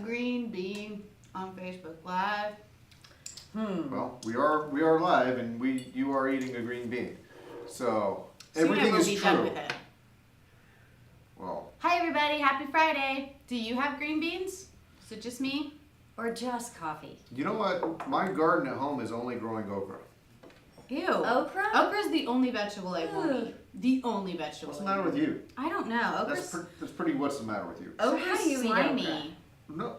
green bean on Facebook Live? Well, we are live, and you are eating a green bean. So everything we'll is be true. done with it. Well, Hi everybody, happy Friday. Do you have green beans? Is it just me? Or just coffee? you know what? My garden at home is only growing okra. Ew. Okra? Okra's the only vegetable I won't eat. The only vegetable. What's the matter with you? I don't know. Okra's That's pretty. What's the matter with you? So how do you eat slimy. No,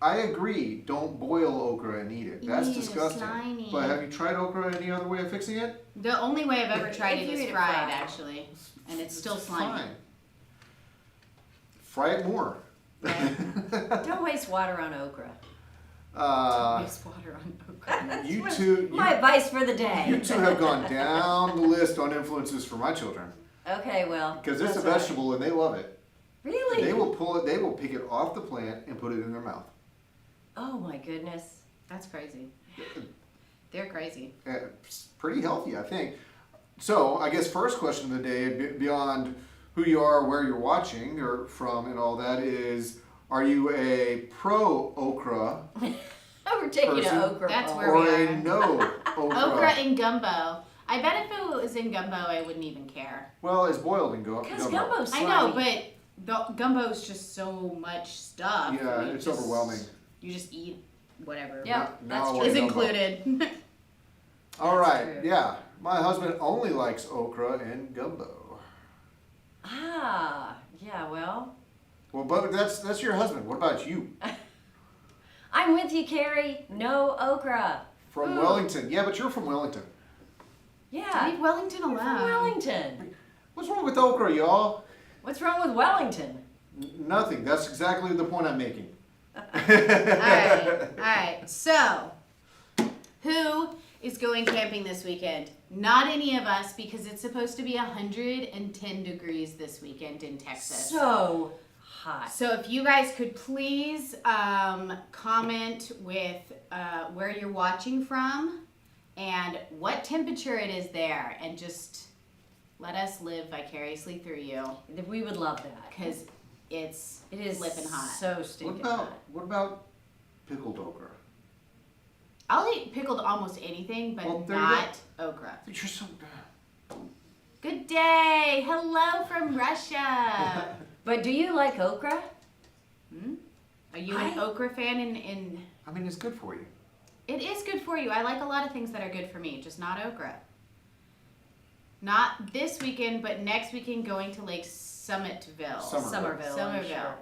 I agree. Don't boil okra and eat it. That's Ew, disgusting. slimy. But have you tried okra any other way of fixing it? The only way I've ever tried If it you is eat it fried, fried. actually. And it's still slimy. Fine. Fry it more. Don't waste water on okra. Waste water on okra. You two. My advice for the day. You two have gone down the list on influences for my children. Okay, well. Because it's a that's all right. vegetable and they love it. Really? They will pull it, they will pick it off the plant and put it in their mouth. Oh my goodness. That's crazy. They're crazy. It's pretty healthy, I think. So, I guess first question of the day, beyond who you are, where you're watching or from and all that is, are you a pro okra We're taking person, an okra That's bowl. where or we a are. no okra? Okra in gumbo. I bet if it was in gumbo, I wouldn't even care. Well, it's boiled in Because gumbo. gumbo's slimy. I know, but the gumbo's just so much stuff. Yeah, You it's just- overwhelming. You just eat whatever. Yeah, Now that's we're true. Is gumbo. included. All That's right, true. yeah. My husband only likes okra and gumbo. Ah, yeah, well. Well, but that's your husband. What about you? I'm with you, Carrie. No okra. From Ooh. Wellington. Yeah, but you're from Wellington. Yeah. Leave Wellington You're alone. from Wellington. What's wrong with okra, y'all? What's wrong with Wellington? Nothing. That's exactly the point I'm making. Alright. So, who is going camping this weekend? Not any of us, because it's supposed to be 110 degrees this weekend in Texas. So hot. So if you guys could please comment with where you're watching from and what temperature it is there, and just let us live vicariously through you, We would love that. because it is flipping hot. So stinking What hot. about pickled okra? I'll eat pickled almost anything, but Well, there you not okra. You're so Good day. Hello from Russia. But do you like okra? Are you an okra fan? I mean, it's good for you. It is good for you. I like a lot of things that are good for me, just not okra. Not this weekend, but next weekend going to Lake Summitville. Somerville. I'm sure.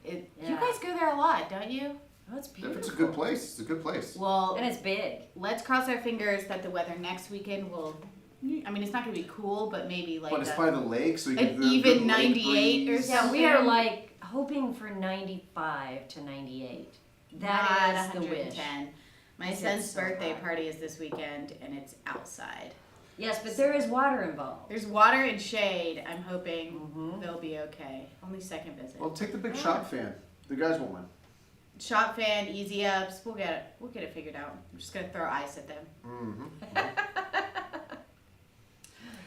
You Yeah. guys go there a lot, don't you? Oh, it's If beautiful. it's a good place, it's a good place. Well, And it's big. let's cross our fingers that the weather next weekend will. I mean, it's not going to be cool, but maybe like But it's by the lake, so you an get the even good lake 98 or breeze. Yeah, we something. are like hoping for 95 to 98. That not is the wish. 110. My It's son's so birthday hot. party is this weekend, and it's outside. Yes, but there is water involved. There's water and shade. I'm hoping Mhm. they'll be okay. Only second visit. Well, take the big shop fan. The guys want one. Shop fan, easy ups. We'll get it. We'll get it figured out. I'm just gonna throw ice at them.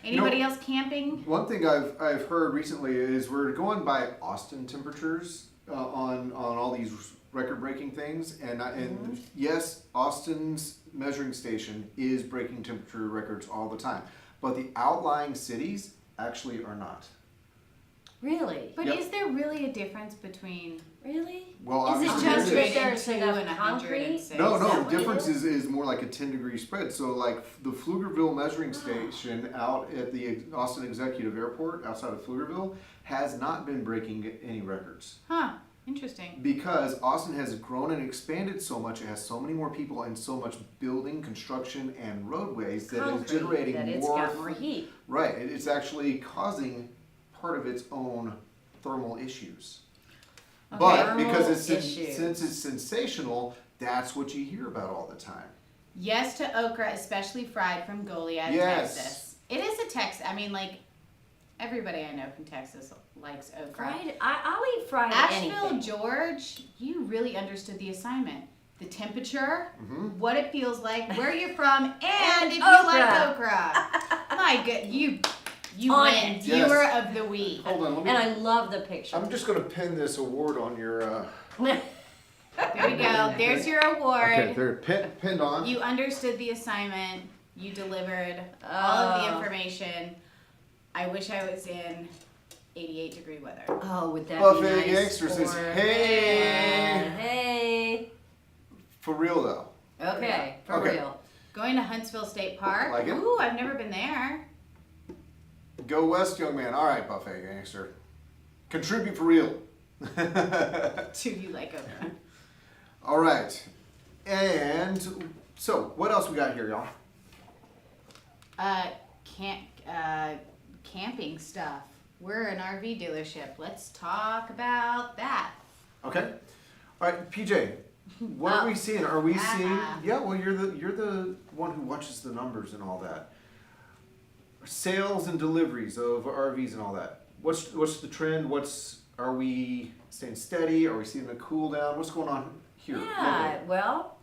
Anybody else camping? One thing I've heard recently is we're going by Austin temperatures on all these record-breaking things, and yes, Austin's measuring station is breaking temperature records all the time, but the outlying cities actually are not. Really? But Yep. is there really a difference between? Really? Well, Is it obviously just there is. that there's 102 enough and concrete? 106? No, Is that no. what The it difference is? is more like a 10-degree spread. So, like the Pflugerville measuring station out at the Austin Executive Airport outside of Pflugerville has not been breaking any records Huh. Interesting. because Austin has grown and expanded so much. It has so many more people and so much building, construction, and roadways that Concrete, it's generating that it's more. got more heat. Right. It's actually causing part of its own thermal issues. Okay. But because Thermal it's issues. since it's sensational, that's what you hear about all the time. Yes to okra, especially fried from Goliad, Yes. Texas. It is a Texas. I mean, like everybody I know from Texas likes okra. Fried? I'll eat fried Asheville, anything. George, you really understood the assignment. The temperature, Mhm. what it feels like, where you're from, and if you okra. like okra. My good, you On win, it. viewer of the week. Hold on, let me. And I love the picture. I'm just gonna pin this award on your There we go. There's your award. Okay, they're pinned on. You understood the assignment. You delivered all of the information. I wish I was in 88-degree weather. Oh, would that be Buffet nice? Gangster says, Or- hey. Hey. For real though. Okay, for Okay. real. Going to Huntsville State Park. Like it? Ooh, I've never been there. Go West, young man. All right, Buffet Gangster. Contribute for real. Do you like okra? All right. And so, what else we got here, y'all? Camping stuff. We're an RV dealership. Let's talk about that. Okay. All right, PJ. What are we seeing? Are we seeing? Yeah. Well, you're the one who watches the numbers and all that. Sales and deliveries of RVs and all that. What's the trend? Are we staying steady? Are we seeing a cool down? What's going on here? Yeah, well,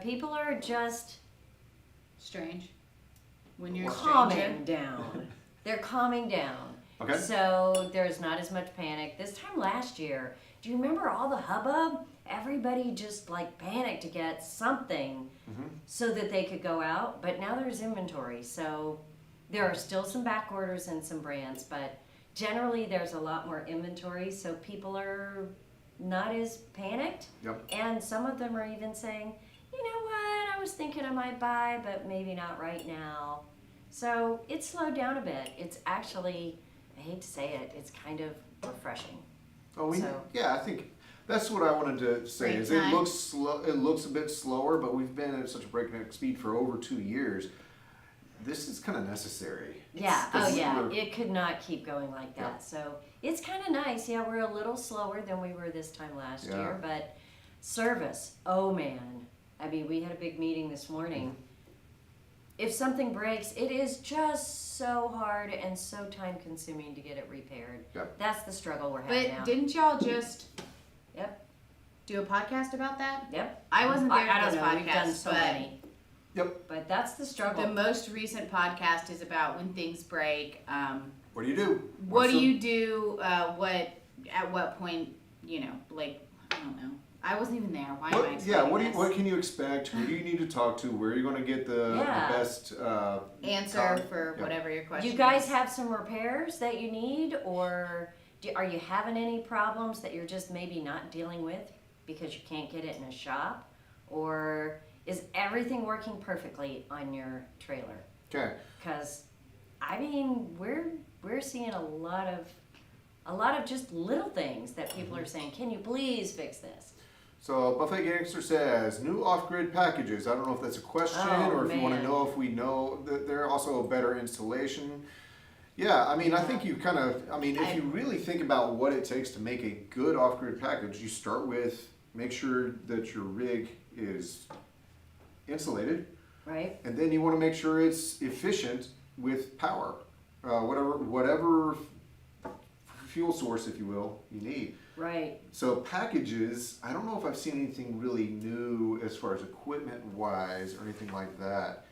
people are just Strange. When you're a calming stranger. down. They're calming down. Okay. So there's not as much panic. This time last year, do you remember all the hubbub? Everybody just like panicked to get something so that they could go out. But now there's inventory. So there are still some back orders and some brands, but generally there's a lot more inventory. So people are not as panicked. Yep. And some of them are even saying, you know what, I was thinking I might buy, but maybe not right now. So it's slowed down a bit. It's actually, I hate to say it, it's kind of refreshing. Oh, So- yeah. I think that's what I wanted to say. Great Is time. it looks slow? It looks a bit slower, but we've been at such a breakneck speed for over 2 years. This is kind of necessary. Yeah, This oh is yeah, where- it could not keep going like that. Yeah. So it's kind of nice. Yeah, we're a little slower than we were this time last Yeah. year, but service, oh man. I mean, we had a big meeting this morning. If something breaks, it is just so hard and so time consuming to get it repaired. Yep. That's the struggle we're having But now. didn't y'all just Yep, do a podcast about that? yep. I wasn't there I for don't this know, podcast, we've done so but many. Yep. But that's the struggle. the most recent podcast is about when things break. What do you do? What do you do? At what point? You know, like I don't know. I wasn't even there. Why am I What, explaining yeah. this? What can you expect? Who do you need to talk to? Where are you going to get the Yeah. best Answer for yeah. whatever your question. You guys is. have some repairs that you need, or are you having any problems that you're just maybe not dealing with because you can't get it in a shop? Or is everything working perfectly on your trailer? Okay. Because, I mean, we're seeing a lot of just little things that people are saying, can you please fix this? So Buffet Gangster says new off-grid packages. I don't know if that's a question Oh, or if you want to man. know if we know that they're also a better installation. Yeah, I mean, I think you kind of, I mean, if you really think about what it takes to make a good off-grid package, you start with make sure that your rig is insulated, Right? and then you want to make sure it's efficient with power, whatever fuel source, if you will, you need. Right. So packages, I don't know if I've seen anything really new as far as equipment wise or anything like that.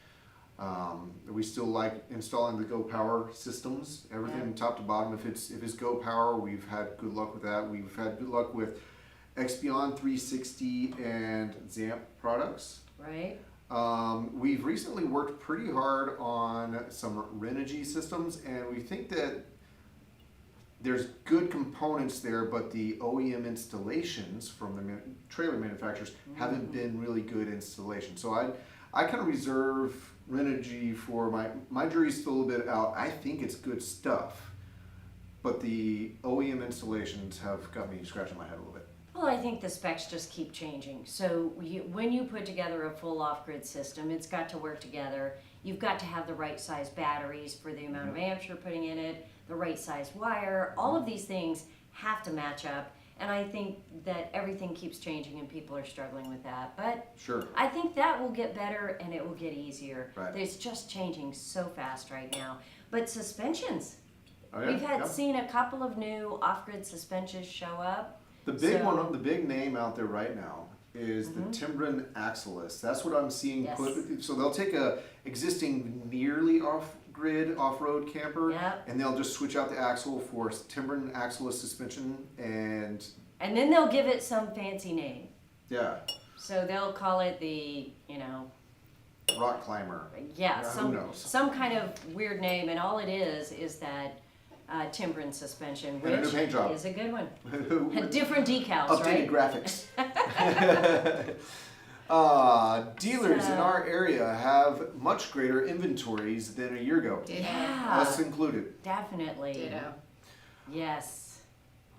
We still like installing the Go Power systems, everything top to bottom. If it's Go Power, we've had good luck with that. We've had good luck with Expion 360 and Zamp products. Right. We've recently worked pretty hard on some Renogy systems, and we think that there's good components there, but the OEM installations from the trailer manufacturers haven't been really good installations. So I kind of reserve Renogy for my jury's still a little bit out. I think it's good stuff, but the OEM installations have got me scratching my head a little bit. Well, I think the specs just keep changing. So when you put together a full off-grid system, it's got to work together. You've got to have the right size batteries for the amount of amps you're putting in it, the right size wire. All of these things have to match up. And I think that everything keeps changing and people are struggling with that. But Sure. I think that will get better and it will get easier. Right. It's just changing so fast right now. But suspensions. Oh, yeah? We've had Yeah. seen a couple of new off-grid suspensions show up. The big So- one, the big name out there right now is the Timbren Axleus. That's what I'm seeing Yes. put. So they'll take a existing nearly off-grid off-road camper, Yep. and they'll just switch out the axle for Timbren Axleus suspension, and And then they'll give it some fancy name. Yeah. So they'll call it the, you know, Rock climber. yeah, Who knows? some kind of weird name, and all it is that timber and suspension, And a new which paint job. is a good one. With Different decals, updated right? graphics. Dealers in So- our area have much greater inventories than a year ago. Ditto. Yeah, Us included. definitely. Ditto. Yes.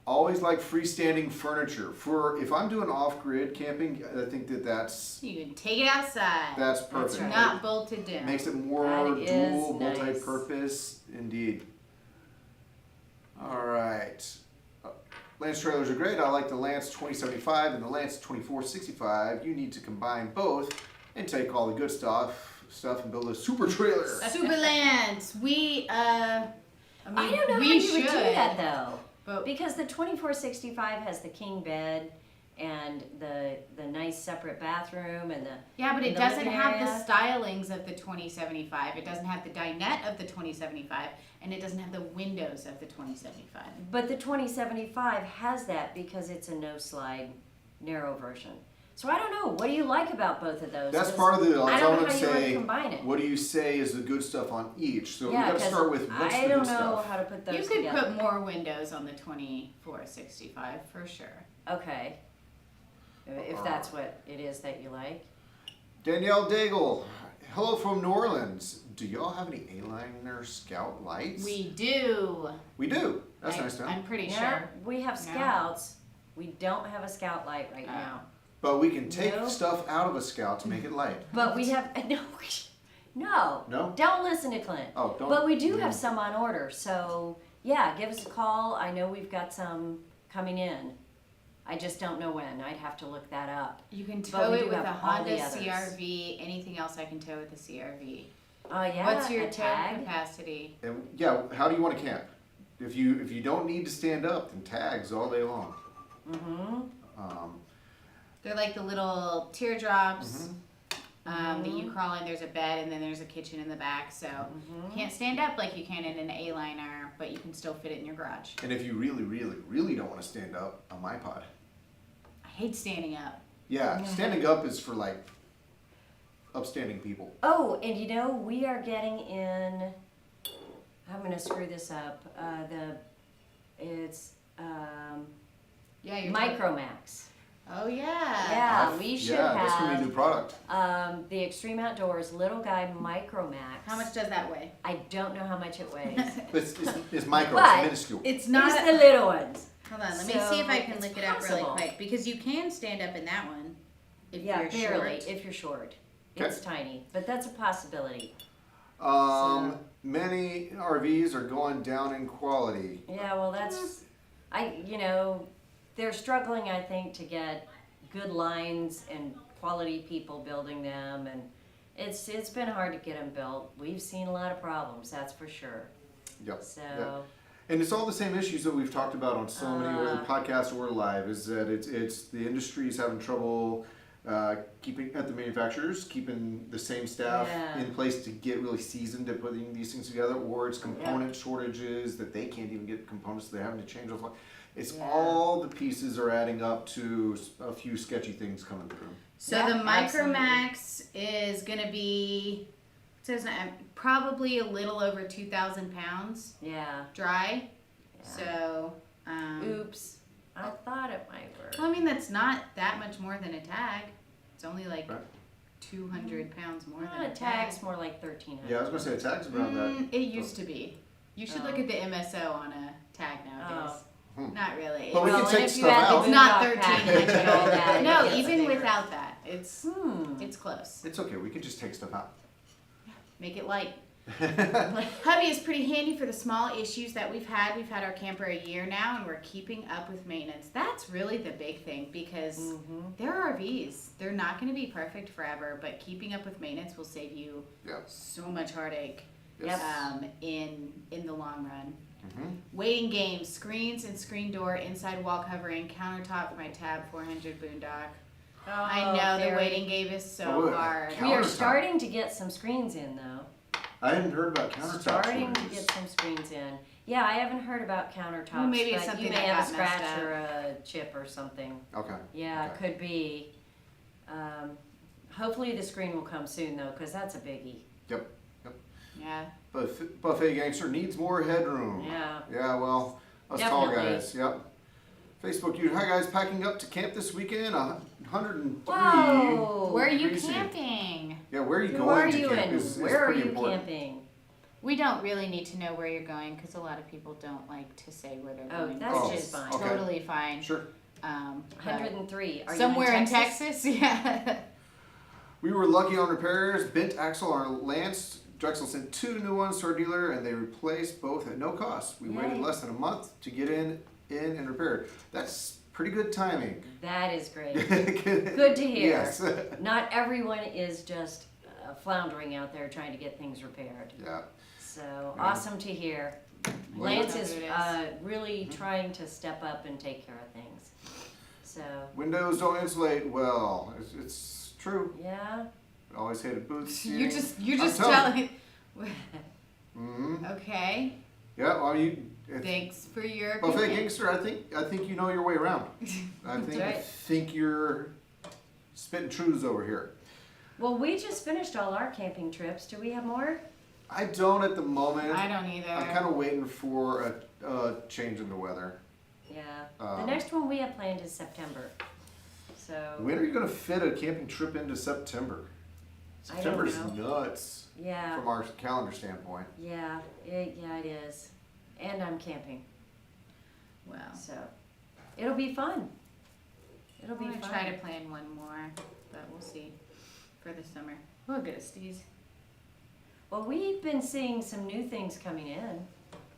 Always like freestanding furniture. If I'm doing off-grid camping, I think that's You can take it outside. perfect. right. Not bolted down. Makes it more That is dual, nice. multi-purpose, indeed. All right. Lance trailers are great. I like the Lance 2075 and the Lance 2465. You need to combine both and take all the good stuff and build a super trailer. Super Lance. I I don't know we how you should, would do that though, but because the 2465 has the king bed and the nice separate bathroom and the yeah, but in it the doesn't living have area. the stylings of the 2075. It doesn't have the dinette of the 2075, and it doesn't have the windows of the 2075. But the 2075 has that because it's a no slide narrow version. So I don't know. What do you like about both of those? That's 'Cause part of the. I I don't want know to how you would say. combine it. What do you say is the good stuff on each? So we Yeah, got to 'cause start with what's I the don't good know stuff. how to put those You could together. put more windows on the 2465 for sure. Okay. If that's what it is that you like. Danielle Daigle, hello from New Orleans. Do y'all have any A-liner Scout lights? We do. We do. That's I, nice to know. I'm pretty Yeah, sure. we have No. scouts. We don't have a scout light right Oh. now. But we can take No. stuff out of a Scout to make it light. But we have no. No? Don't listen to Clint. Oh, don't. But we do have some on order. So yeah, give us a call. I know we've got some coming in. I just don't know when. I'd have to look that up. You can But tow we it do with have a all Honda the others. CRV. Anything else I can tow with a CRV. Yeah. What's your a tow tag? capacity? And yeah, how do you want to camp? If you don't need to stand up, then tags all day long. Mm-hmm. They're like the little teardrops Mm-hmm. that you crawl in. There's a bed and then there's a kitchen in the back. So Mm-hmm. you can't stand up like you can in an A-liner, but you can still fit it in your garage. And if you really, really, really don't want to stand up, a MyPod. I hate standing up. Yeah, standing up is for like upstanding people. Oh, and you know, we are getting in. I'm gonna screw this up. It's Yeah, you're Micromax. Oh yeah. Yeah, we should Yeah, that's gonna be a have new product. the Extreme Outdoors little guy Micromax. How much does that weigh? I don't know how much it weighs. It's micro, But- it's minuscule. It's It's not. the little ones. Hold on, let me So, see if I can it's look it up really possible. quick because you can stand up in that one if Yeah, you're barely. short. If you're short, Okay. it's tiny, but that's a possibility. Many RVs are going down in quality. Yeah, well, that's they're struggling. I think to get good lines and quality people building them, and it's been hard to get them built. We've seen a lot of problems, that's for sure. Yep. So yep. And it's all the same issues that we've talked about on so many podcasts or live. Is that it's the industry is having trouble keeping at the manufacturers, keeping the same staff Yeah. in place to get really seasoned at putting these things together, or it's component shortages that they can't even get components. So they're having to change those. It's Yeah. all the pieces are adding up to a few sketchy things coming through. So Yeah, the absolutely. Micromax is gonna be, it says probably a little over 2,000 pounds yeah. dry. Yeah. So, Oops. I thought it might work. well, I mean that's not that much more than a tag. It's only like Right. 200 pounds more than A a tag. tag's more like 1,300. Yeah, I was gonna say a tag's around that. It used to be. You should look Oh. at the MSO on a tag nowadays. Not really. But we Well, can and take if you stuff add the out. It's not boondock 1300 package and all that, No, it gets even bigger. without that, it's Hmm. it's close. It's okay. We can just take stuff out. Make it light. Hubby is pretty handy for the small issues that we've had. We've had our camper a year now, and we're keeping up with maintenance. That's really the big thing because they're RVs. They're not going to be perfect forever, but keeping up with maintenance will save you Yeah. so much heartache Yes. in the long run. Mhm. Waiting games, screens and screen door, inside wall covering, countertop for my Tab 400 Boondock. I know the very- waiting game is so Oh, hard. We are Countertop. starting to get some screens in though. I hadn't heard about countertop Starting to shortages. get some screens in. Yeah, I haven't heard about countertops, Well, maybe it's but something you may that have a got messed scratch up. or a chip or something. Okay. Yeah, Okay. it could be. Hopefully the screen will come soon though, because that's a biggie. Yep. Yeah. Buffet Gangster needs more headroom. Yeah. Yeah, well, us tall Definitely. guys. Yep. Facebook, you hi guys, packing up to camp this weekend. 103. Whoa! Where are you Degrees here. camping? Yeah, where are you Who going are to you camp? and is where are pretty you important. camping? We don't really need to know where you're going because a lot of people don't like to say where they're Oh, going. that's which just is fine. Okay. Totally fine. Sure. But 103. Are somewhere you in Texas, yeah. We were lucky on repairs. Bent axle on our Lance. Drexel sent 2 new ones to our dealer, and they replaced both at no cost. We waited Yay. less than a month to get in and repaired. That's pretty good timing. That is great. Good Good to hear. Yes. Not everyone is just floundering out there trying to get things repaired. Yeah. So Yeah. awesome to hear. Well, Lance that's is what it is. really trying to step up and take care of things. So Windows don't insulate well. It's true. yeah. Always hated boots. You're I'm just telling telling. Mm-hmm. Okay. Yeah. Well, Thanks for your Buffet opinion. Gangster. I think you know your way around. I That's right. think you're spitting truths over here. Well, we just finished all our camping trips. Do we have more? I don't at the moment. I don't either. I'm kind of waiting for a change in the weather. Yeah. The Um, next one we have planned is September. So When are you going to fit a camping trip into September? I don't September's know. nuts yeah, from our calendar standpoint. yeah, it is. And I'm camping, Well, so it'll be fun. It'll I'm be gonna fun. try to plan one more, but we'll see for the summer. Oh, goodness, Steez. Well, we've been seeing some new things coming in.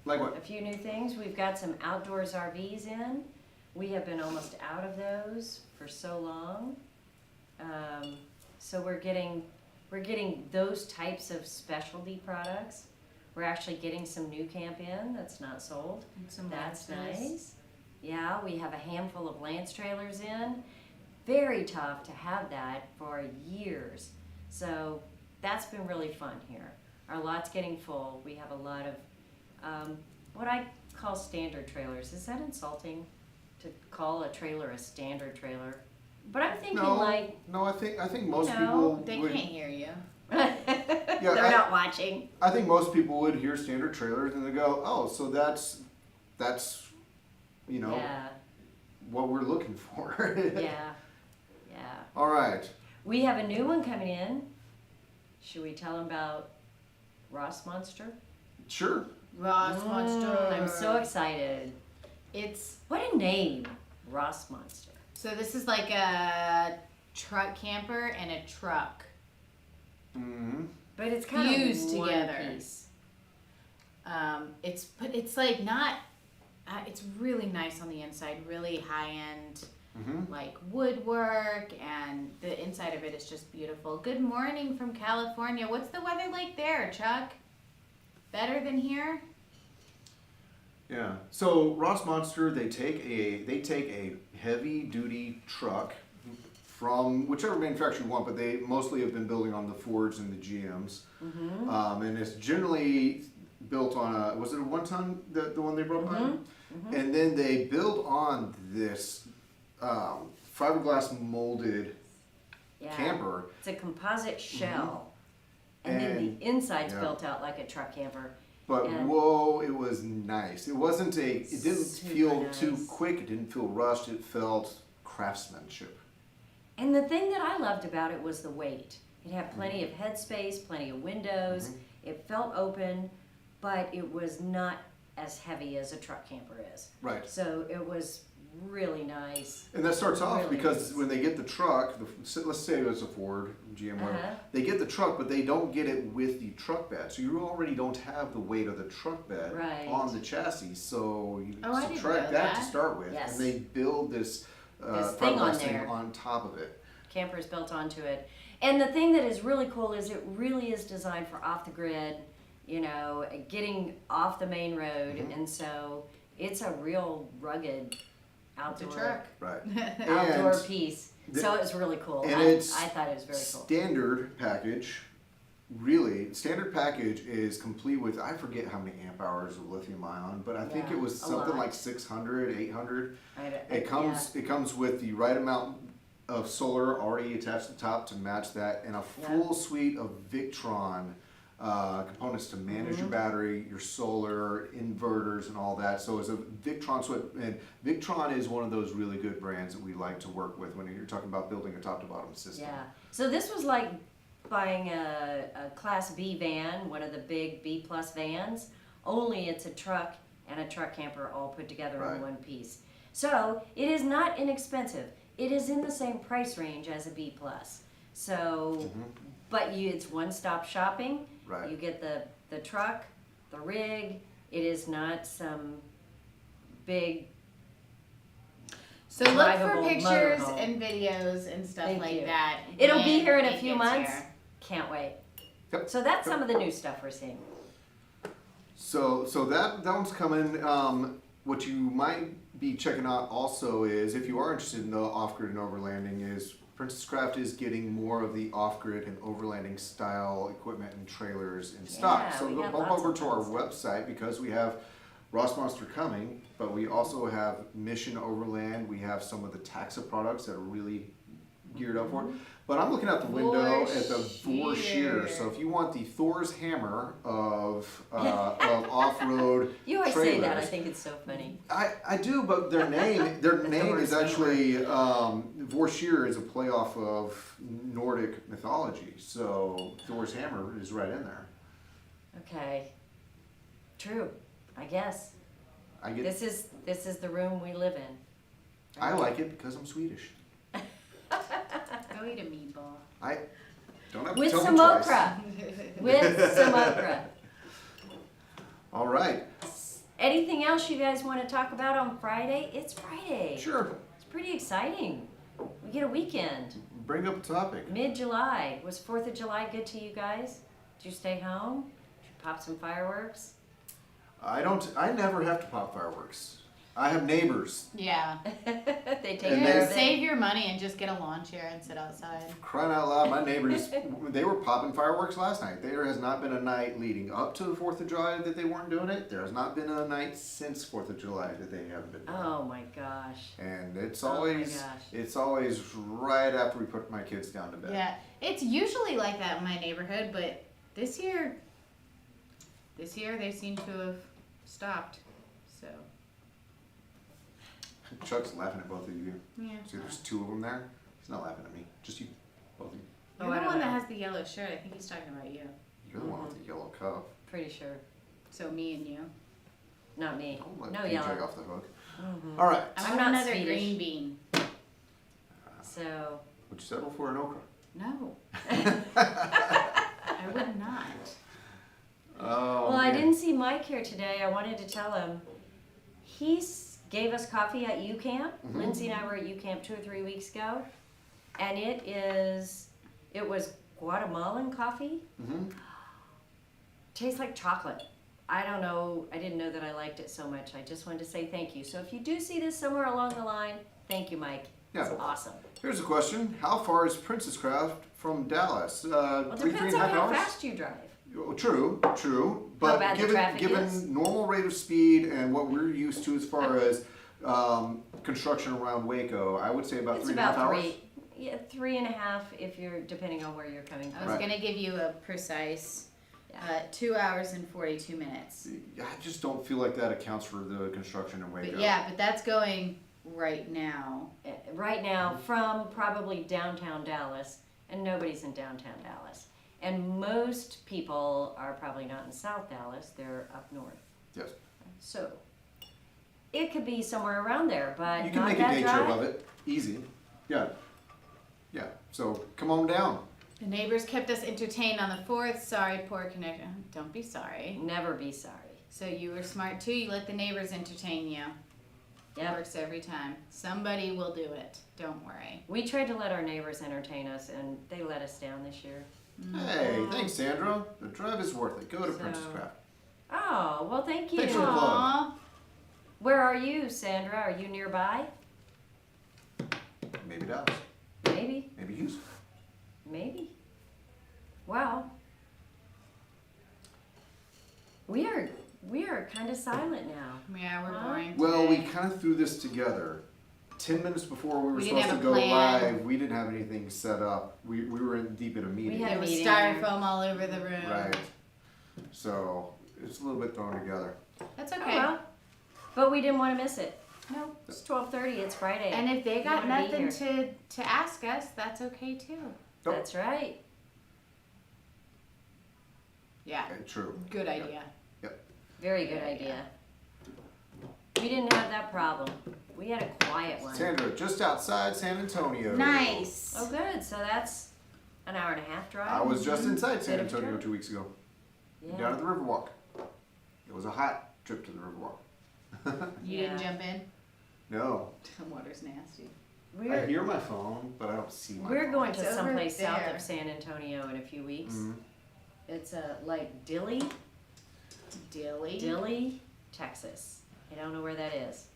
Like what? A few new things. We've got some outdoors RVs in. We have been almost out of those for so long. So we're getting those types of specialty products. We're actually getting some new camp in that's not sold. And some That's Lances. nice. Yeah, we have a handful of Lance trailers in. Very tough to have that for years. So that's been really fun here. Our lot's getting full. We have a lot of what I call standard trailers. Is that insulting to call a trailer a standard trailer? But I'm thinking like, no. I think most know, people They would. can't hear you. they're not watching. I think most people would hear standard trailers and they go, "Oh, so that's Yeah, what we're looking for." yeah. All right. We have a new one coming in. Should we tell them about Ross Monster? Sure. Ross Monster. I'm so excited. It's What a name, Ross Monster. so this is like a truck camper and a truck. Mm-hmm. But it's kind Fused of one together. piece. It's like not. It's really nice on the inside, really high end, Mm-hmm. like woodwork, and the inside of it is just beautiful. Good morning from California. What's the weather like there, Chuck? Better than here? Yeah. So Ross Monster, they take a heavy duty truck from whichever manufacturer you want, but they mostly have been building on the Fords and the GMs, and it's generally built on a was it a 1 ton the one they brought by, and then they build on this fiberglass molded Yeah. camper. It's a composite shell. And then And- the inside's yeah. built out like a truck camper. But And- whoa, it was nice. It wasn't it didn't Super feel too nice. quick. It didn't feel rushed. It felt craftsmanship. And the thing that I loved about it was the weight. It had plenty of headspace, plenty of windows. It felt open, but it was not as heavy as a truck camper is. Right. So it was really nice. And that starts off Really because nice. when they get the truck, let's say it was a Ford, GM, whatever, Uh-huh. they get the truck, but they don't get it with the truck bed. So you already don't have the weight of the truck bed Right. on the chassis. So you Oh, I didn't subtract know that to that. start with, Yes. and they build this, This thing on fiberglass thing there. on top of it. Campers built onto it. And the thing that is really cool is it really is designed for off the grid, you know, getting off the main road. And so it's a real rugged outdoor, truck. Right. outdoor And piece. the- So it was really cool. and I it's thought it was very cool. standard package, really, standard package is complete with, I forget how many amp hours of lithium ion, but I think Yeah, it was a something lot. like 600, 800. I- It comes with the right amount of solar already attached to the top to match that, and a full suite of Victron components to manage your battery, your solar, inverters, and all that. So it's a Victron suite, and Victron is one of those really good brands that we like to work with when you're talking about building a top-to-bottom system. Yeah. So this was like buying a Class B van, one of the big B plus vans, only it's a truck and a truck camper all put together Right. in one piece. So it is not inexpensive. It is in the same price range as a B plus. So, but it's one-stop shopping. Right. You get the truck, the rig. It is not some big. So look for drivable pictures motorhome. and videos and stuff Thank like you. that. It'll when be here in a it few gets months. here. Can't wait. Yep. So that's some of the new stuff we're seeing. So that one's coming. What you might be checking out also is, if you are interested in the off-grid and overlanding, is Princess Craft is getting more of the off-grid and overlanding style equipment and trailers in stock. Yeah, So we go got bump lots over of to our those. website, because we have Ross Monster coming, but we also have Mission Overland. We have some of the Taxa products that are really geared up for it. But I'm looking out the window at the Vor Shear. So if you want the Thor's hammer of off-road You always say that. I trailers. think it's so funny. I do, but their name Thor's is actually Vor Shear is a play off of Nordic mythology. So Thor's hammer is right in there. Okay. True. I guess. I get. This is the room we live in. I like it because I'm Swedish. Go eat a meatball. I don't have to With tell some them twice. okra. With some okra. All right. Anything else you guys want to talk about on Friday? It's Friday. Sure. It's pretty exciting. We get a weekend. Bring up a topic. Mid-July. Was 4th of July good to you guys? Did you stay home? Did you pop some fireworks? I never have to pop fireworks. I have neighbors. Yeah. They take And care they- of it. Save your money and just get a lawn chair and sit outside. Crying out loud, my neighbors, they were popping fireworks last night. There has not been a night leading up to the 4th of July that they weren't doing it. There has not been a night since 4th of July that they haven't been doing it. Oh my gosh. And it's Oh my always, gosh. it's always right after we put my kids down to bed. Yeah. It's usually like that in my neighborhood, but this year they seem to have stopped. So, Chuck's laughing at both of you. yeah. See, there's two of them there. He's not laughing at me. Just you. Both of you. Oh, You're I the don't one that know. has the yellow shirt. I think he's talking about you. You're the one with the yellow cup. Pretty sure. So me and you. Not me. Don't let No PJ yellow. off the hook. Mhm. All right. I I'm want not another Swedish. green bean. So, Would you settle for an okra? No. I would not. Oh, well, I man. didn't see Mike here today. I wanted to tell him. He gave us coffee at U Camp. Mhm. Lindsay and I were at U Camp 2 or 3 weeks ago. And it was Guatemalan coffee. Mhm. Tastes like chocolate. I don't know. I didn't know that I liked it so much. I just wanted to say thank you. So if you do see this somewhere along the line, thank you, Mike. Yeah. It's awesome. Here's a question. How far is Princess Craft from Dallas? Well, it three depends and a on half how hours? fast you drive. Oh, true. But bad the given traffic given is? normal rate of speed and what we're used to as far as construction around Waco, I would say about It's 3.5 about hours. 3.5 if you're depending on where you're coming I from. was Right. gonna give you a precise Yeah. 2 hours and 42 minutes. I just don't feel like that accounts for the construction in Waco. But yeah, but that's going right now. Right now from probably downtown Dallas, and nobody's in downtown Dallas. And most people are probably not in South Dallas, they're up north. Yes. So it could be somewhere around there, but You can not make a that day drive. trip of it. Easy. Yeah. Yeah. So come on down. The neighbors kept us entertained on the 4th. Sorry, poor connection. Don't be sorry. Never be sorry. So you were smart too. You let the neighbors entertain you. Yep. Works every time. Somebody will do it. Don't worry. We tried to let our neighbors entertain us, and they let us down this year. Hey, thanks, Sandra. The drive is worth it. Go to So- Princess Craft. Oh, well, thank you. Thanks for the plug. Aw. Where are you, Sandra? Are you nearby? Maybe Dallas. Maybe. Maybe Houston. Maybe. Well, we're kind of silent now. Yeah, we're Huh? boring. Well, we today. kind of threw this together. 10 minutes before we were We didn't supposed to have go a plan. live, we didn't have anything set up. We were deep in a meeting. had There a was meeting. styrofoam all over the room. Right. So it's a little bit thrown together. That's Oh, okay. well. But we didn't want to miss it. No. It's 12:30. It's Friday. And if they You got wanna be nothing to ask us, that's okay too. Nope. That's right. Yeah. Okay, true. Good idea. Very good idea. We didn't have that problem. We had a quiet one. Sandra, just outside San Antonio. Nice. Oh, good. So that's an hour and a half drive. I was just inside San Bit of a Antonio drive. 2 weeks ago. Yeah. Down at the Riverwalk. It was a hot trip to the Riverwalk. You didn't Yeah. jump in? No. The water's nasty. I We're, hear my phone, but I don't see my we're phone. going It's to over someplace south there. of San Antonio in a few weeks. Mhm. It's like Dilly, Dilly. Texas. I don't know where that is.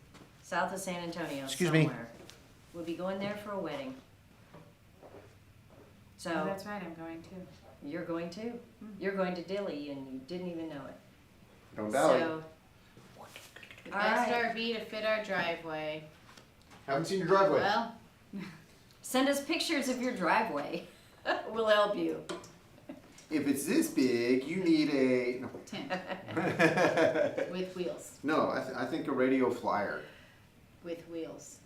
South of San Antonio. Excuse me. somewhere. We'll be going there for a wedding. So Oh, that's right. I'm going too. you're going to? You're going to Dilly and you didn't even know it. Don't doubt it. So The All best right. RV to fit our driveway. Haven't seen your driveway. Well, send us pictures of your driveway. We'll help you. If it's this big, you need a. tent No, with wheels. no I think a radio flyer. With wheels.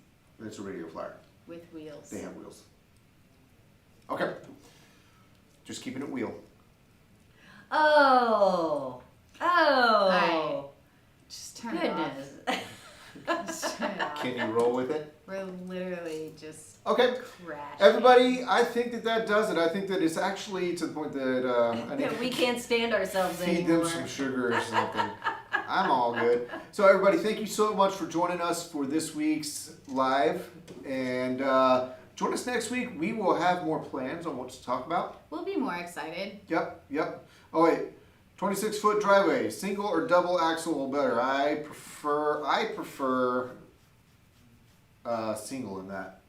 It's a radio flyer. With wheels. They have wheels. Okay. Just keeping it wheel. Oh. Oh. right. Just turn it off. Goodness. Just turn it off. Can you roll with it? We're literally just Okay. crashing. Everybody, I think that does it. I think that it's actually to the point that I need to We can't stand ourselves feed anymore. them some sugar or something. I'm all good. So everybody, thank you so much for joining us for this week's live. And join us next week. We will have more plans on what to talk about. We'll be more excited. Yep. Oh wait, 26-foot driveway, single or double axle better? I prefer single in that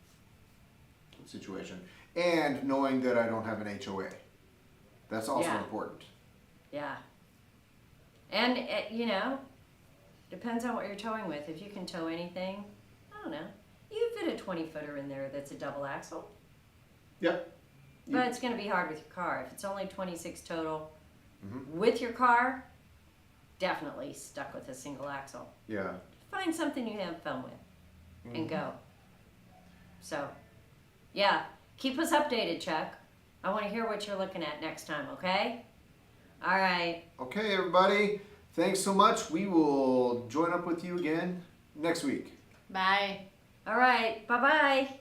situation, and knowing that I don't have an HOA. That's also Yeah. important. Yeah. And, depends on what you're towing with. If you can tow anything, I don't know. You fit a 20-footer in there that's a double axle. Yep. But it's going to be hard with your car. If it's only 26 total Mhm. with your car, definitely stuck with a single axle. Yeah. Find something you have fun with and Mhm. go. So, yeah, keep us updated, Chuck. I want to hear what you're looking at next time, okay? All right. Okay, everybody. Thanks so much. We will join up with you again next week. Bye. All right. Bye-bye.